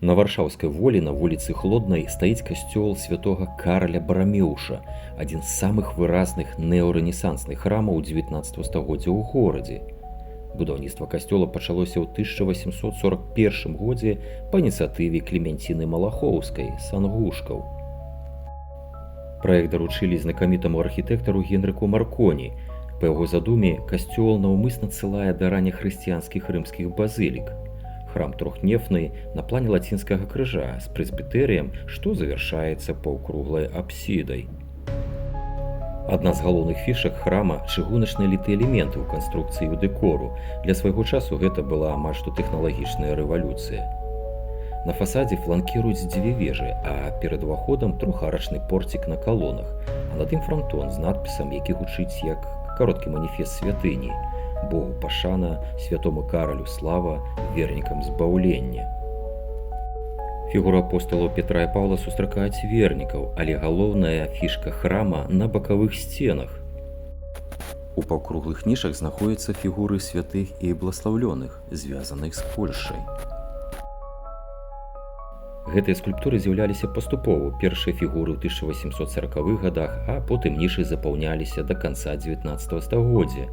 На Варшаўскай волі на вуліцы Хлоднай стаіць касцёл святога Караля Барамеуша, адзін з самых выразных неорэнесансных храмаў 19 стагоддзя ў горадзе. Будаўніцтва касцёла пачалося ў 1841 годзе па ініцыятыве Клемянціны Малахоўскай, сангушкаў. Праект даручылі знакамітаму архітэктару Генрыку Марконі. Па яго задуме, касцёл наўмысна адсылае да раннехрысціянскіх рымскіх базылік. Храм трохнефны на плане лацінскага крыжа з прэзбітэрыем, што завяршаецца паўкруглай апсідай. Адна з галоўных фішак храма – чыгуначныя літыя элементы ў канструкцыі і ў дэкору. Для свайго часу гэта была амаль што тэхналагічная рэвалюцыя. На фасадзе фланкіруюць дзве вежы, а перад уваходам трохарачны порцік на калонах, а над ім франтон з надпісам, які гучыць як кароткі маніфест святыні: Богу пашана, святому Каралю слава, вернікам збаўлення. Фігура апосталаў Петра і Паўла сустракаюць вернікаў, але галоўная фішка храма на бакавых сценах. У паўкруглых нішах знаходзяцца фігуры святых і бласлаўлёных, звязаных з Польшай. Гэтыя скульптуры з'яўляліся паступова. Першыя фігуры ў 1840-х гадах, а потым нішы запаўняліся да канца 19 стагоддзя.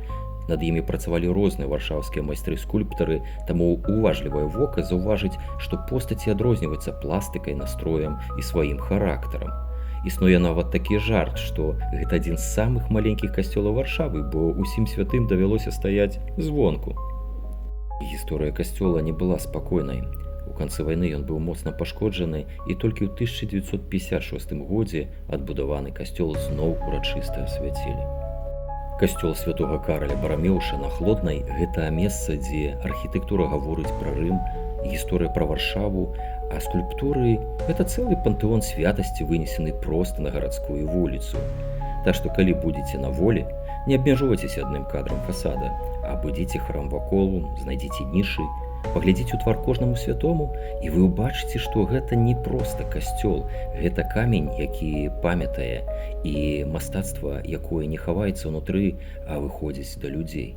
Над імі працавалі розныя варшаўскія майстры-скульптары, таму уважлівае вока заўважыць, што постаці адрозніваюцца пластыкай, настроем і сваім характарам. Існуе нават такі жарт, што гэта адзін з самых маленькіх касцёлаў Варшавы, бо ўсім святым давялося стаяць звонку. Гісторыя касцёла не была спакойнай. У канцы вайны ён быў моцна пашкоджаны, і толькі ў 1956 годзе адбудаваны касцёл зноў урачыста асвяцілі. Касцёл святога Караля Барамеуша на Хлоднай – гэта месца, дзе архітэктура гаворыць пра Рым, гісторыя пра Варшаву, а скульптуры – гэта цэлы пантэон святасці, вынесены проста на гарадскую вуліцу. Так што, калі будзеце на волі, не абмяжоўвайцеся адным кадрам фасада, а абыдзіце храм вакол, знайдзіце нішы, паглядзіце ў твар кожнаму святому, і вы ўбачыце, што гэта не проста касцёл, гэта камень, які памятае, і мастацтва, якое не хаваецца ўнутры, а выходзіць да людзей.